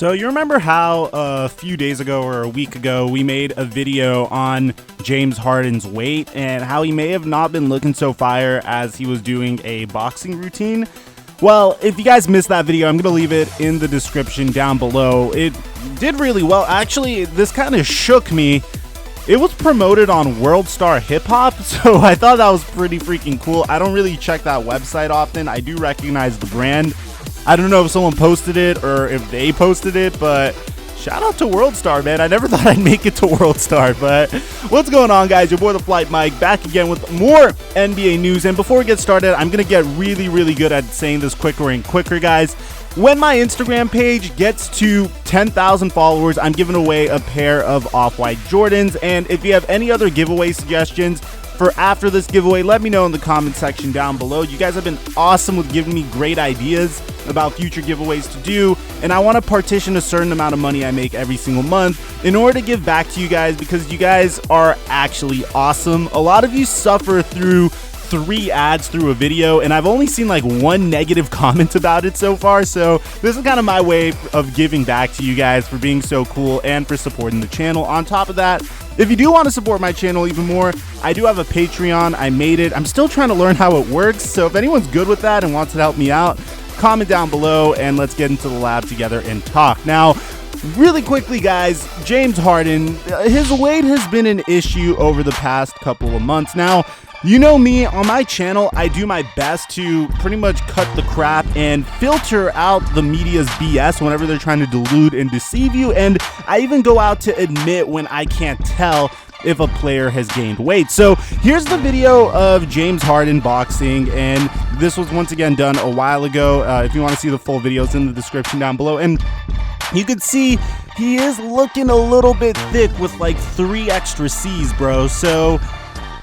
So you remember how a few days ago or a week ago we made a video on James Harden's weight and how he may have not been looking so fire as he was doing a boxing routine? Well, if you guys missed that video, I'm going to leave it in the description down below. It did really well. Actually, this kind of shook me. It was promoted on World Star Hip Hop, so I thought that was pretty freaking cool. I don't really check that website often. I do recognize the brand. I don't know if someone posted it or if they posted it, but shout out to World Star, man. I never thought I'd make it to World Star, but what's going on, guys? Your boy, Theflightmike, back again with more NBA news. And before we get started, I'm going to get really good at saying this quicker and quicker, guys. When my Instagram page gets to 10,000 followers, I'm giving away a pair of Off-White Jordans. And if you have any other giveaway suggestions for after this giveaway, let me know in the comment section down below. You guys have been awesome with giving me great ideas about future giveaways to do, and I want to partition a certain amount of money I make every single month in order to give back to you guys, because you guys are actually awesome. A lot of you suffer through 3 ads through a video, and I've only seen like 1 negative comment about it so far, so this is kind of my way of giving back to you guys for being so cool and for supporting the channel. On top of that, if you do want to support my channel even more, I do have a Patreon. I made it. I'm still trying to learn how it works, so if anyone's good with that and wants to help me out, comment down below and let's get into the lab together and talk. Now, really quickly, guys, James Harden, his weight has been an issue over the past couple of months. Now, you know me, on my channel, I do my best to pretty much cut the crap and filter out the media's BS whenever they're trying to delude and deceive you, and I even go out to admit when I can't tell if a player has gained weight. So here's the video of James Harden boxing, and this was once again done a while ago. If you want to see the full video, it's in the description down below, and you can see he is looking a little bit thick with like 3 extra C's, bro. So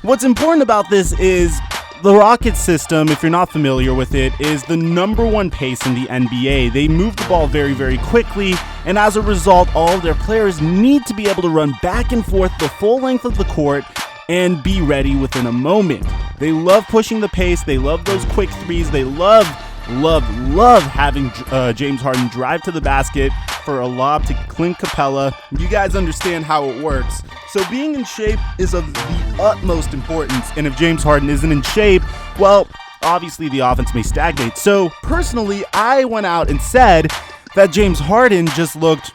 what's important about this is the Rockets system, if you're not familiar with it, is the #1 pace in the NBA. They move the ball very quickly, and as a result, all of their players need to be able to run back and forth the full length of the court and be ready within a moment. They love pushing the pace. They love those quick threes. They love having James Harden drive to the basket for a lob to Clint Capela. You guys understand how it works. So being in shape is of the utmost importance, and if James Harden isn't in shape, well, obviously the offense may stagnate. So personally, I went out and said that James Harden just looked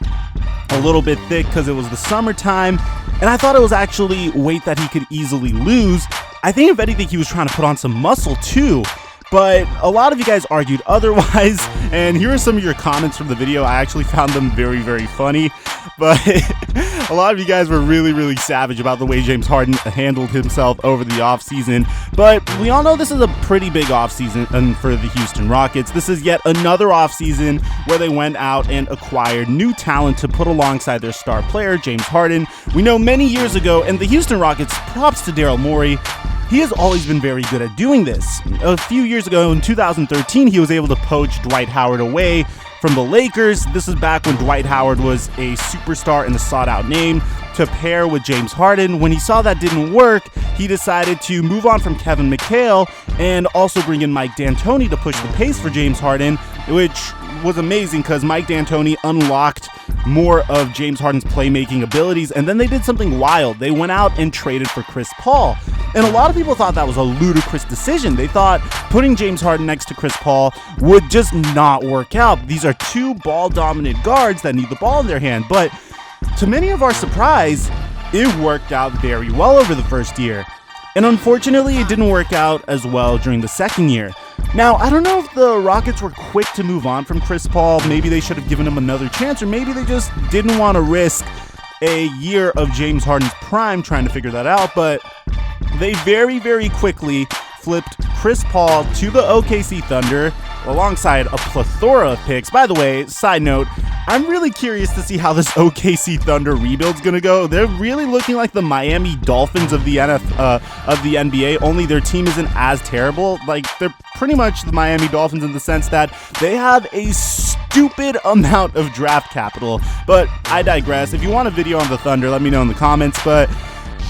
a little bit thick because it was the summertime, and I thought it was actually weight that he could easily lose. I think if anything, he was trying to put on some muscle too. But a lot of you guys argued otherwise, and here are some of your comments from the video. I actually found them very funny, but a lot of you guys were really savage about the way James Harden handled himself over the offseason. But we all know this is a pretty big offseason for the Houston Rockets. This is yet another offseason where they went out and acquired new talent to put alongside their star player, James Harden. We know many years ago, and the Houston Rockets, props to Daryl Morey, he has always been very good at doing this. A few years ago, in 2013, he was able to poach Dwight Howard away from the Lakers. This is back when Dwight Howard was a superstar and a sought-out name to pair with James Harden. When he saw that didn't work, he decided to move on from Kevin McHale and also bring in Mike D'Antoni to push the pace for James Harden, which was amazing because Mike D'Antoni unlocked more of James Harden's playmaking abilities, and then they did something wild. They went out and traded for Chris Paul, and a lot of people thought that was a ludicrous decision. They thought putting James Harden next to Chris Paul would just not work out. These are 2 ball-dominant guards that need the ball in their hand, but to many of our surprise, it worked out very well over the first year. And unfortunately, it didn't work out as well during the second year. Now, I don't know if the Rockets were quick to move on from Chris Paul. Maybe they should have given him another chance, or maybe they just didn't want to risk a year of James Harden's prime trying to figure that out. But they very quickly flipped Chris Paul to the OKC Thunder alongside a plethora of picks. By the way, side note, I'm really curious to see how this OKC Thunder rebuild's gonna go. They're really looking like the Miami Dolphins of the NBA, only their team isn't as terrible. Like, they're pretty much the Miami Dolphins in the sense that they have a stupid amount of draft capital. But I digress. If you want a video on the Thunder, let me know in the comments. But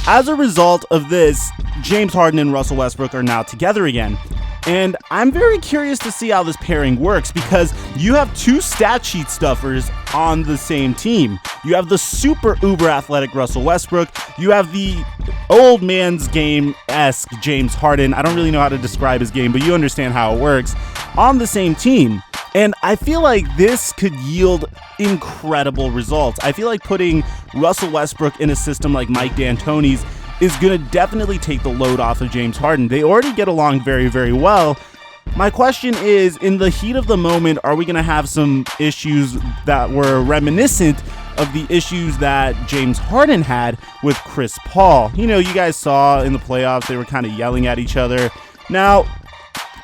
as a result of this, James Harden and Russell Westbrook are now together again. And I'm very curious to see how this pairing works because you have two stat sheet stuffers on the same team. You have the super uber athletic Russell Westbrook. You have the old man's game-esque James Harden. I don't really know how to describe his game, but you understand how it works on the same team. And I feel like this could yield incredible results. I feel like putting Russell Westbrook in a system like Mike D'Antoni's is going to definitely take the load off of James Harden. They already get along very, very well. My question is, in the heat of the moment, are we going to have some issues that were reminiscent of the issues that James Harden had with Chris Paul? You know, you guys saw in the playoffs, they were kind of yelling at each other. Now,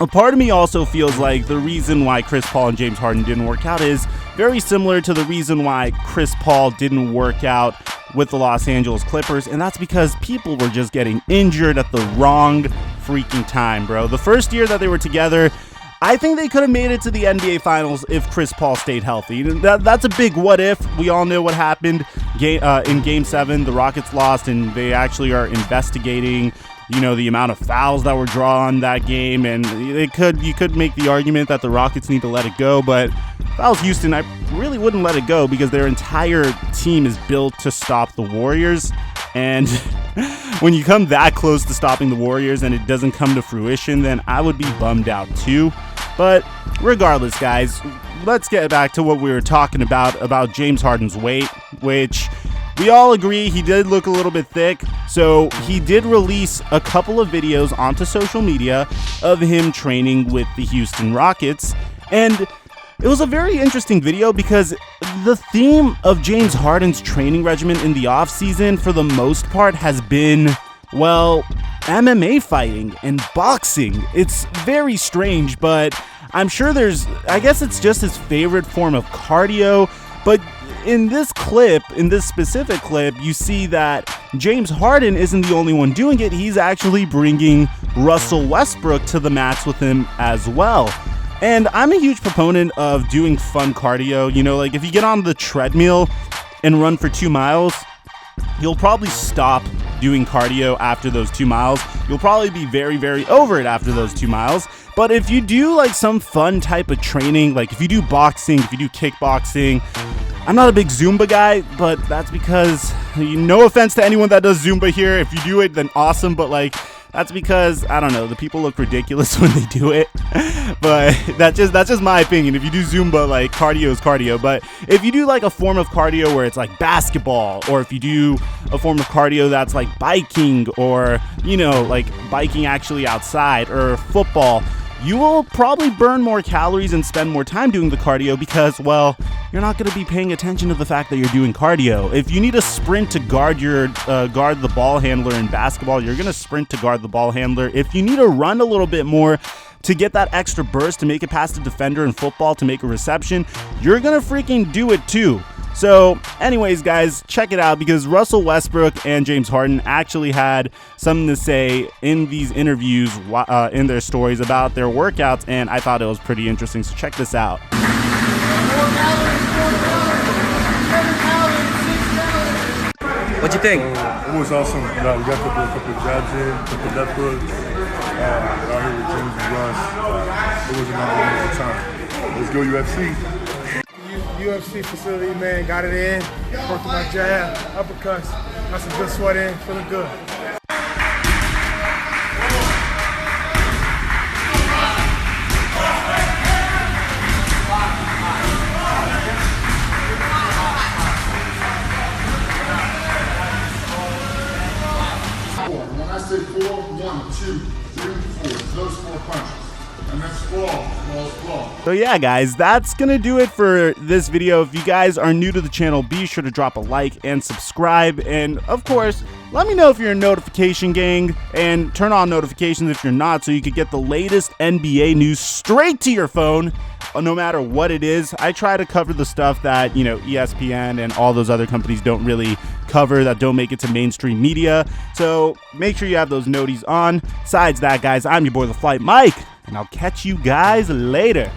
a part of me also feels like the reason why Chris Paul and James Harden didn't work out is very similar to the reason why Chris Paul didn't work out with the Los Angeles Clippers, and that's because people were just getting injured at the wrong freaking time, bro. The first year that they were together, I think they could have made it to the NBA Finals if Chris Paul stayed healthy. That's a big what if. We all know what happened in Game 7. The Rockets lost, and they actually are investigating, you know, the amount of fouls that were drawn that game, and you could make the argument that the Rockets need to let it go, but if I was Houston, I really wouldn't let it go because their entire team is built to stop the Warriors, and when you come that close to stopping the Warriors and it doesn't come to fruition, then I would be bummed out too. But regardless, guys, let's get back to what we were talking about James Harden's weight, which we all agree he did look a little bit thick. So he did release a couple of videos onto social media of him training with the Houston Rockets. And it was a very interesting video because the theme of James Harden's training regimen in the offseason for the most part has been, well, MMA fighting and boxing. It's very strange, but I'm sure I guess it's just his favorite form of cardio. But in this specific clip, you see that James Harden isn't the only one doing it. He's actually bringing Russell Westbrook to the mats with him as well. And I'm a huge proponent of doing fun cardio. You know, like if you get on the treadmill and run for 2 miles, you'll probably stop doing cardio after those 2 miles. You'll probably be very, very over it after those 2 miles. But if you do like some fun type of training, like if you do boxing, if you do kickboxing, I'm not a big Zumba guy, but that's because, no offense to anyone that does Zumba here. If you do it, then awesome. But like, that's because, I don't know, the people look ridiculous when they do it. But that's just my opinion. If you do Zumba, like, cardio is cardio. But if you do like a form of cardio where it's like basketball, or if you do a form of cardio that's like biking, or, you know, like biking actually outside, or football, you will probably burn more calories and spend more time doing the cardio because, well, you're not going to be paying attention to the fact that you're doing cardio. If you need a sprint to guard the ball handler in basketball, you're going to sprint to guard the ball handler. If you need to run a little bit more to get that extra burst to make it past the defender in football to make a reception, you're going to freaking do it too. So anyways, guys, check it out because Russell Westbrook and James Harden actually had something to say in these interviews, in their stories about their workouts, and I thought it was pretty interesting. So check this out. What'd you think? It was awesome. We got to put a couple of jabs in, a couple of left hooks. Out here with James and Russ, it was an unbelievable time. Let's go UFC. UFC facility, man, got it in. Worked my jab, uppercuts, got some good sweat in, feeling good. When I say 4, 1, 2, 3, 4, those 4 punches. And that's sprawl. So yeah, guys, that's gonna do it for this video. If you guys are new to the channel, be sure to drop a like and subscribe, and of course, let me know if you're a notification gang, and turn on notifications if you're not, so you could get the latest NBA news straight to your phone, no matter what it is. I try to cover the stuff that, you know, ESPN and all those other companies don't really cover, that don't make it to mainstream media, so make sure you have those noties on. Besides that, guys, I'm your boy Theflightmike, and I'll catch you guys later.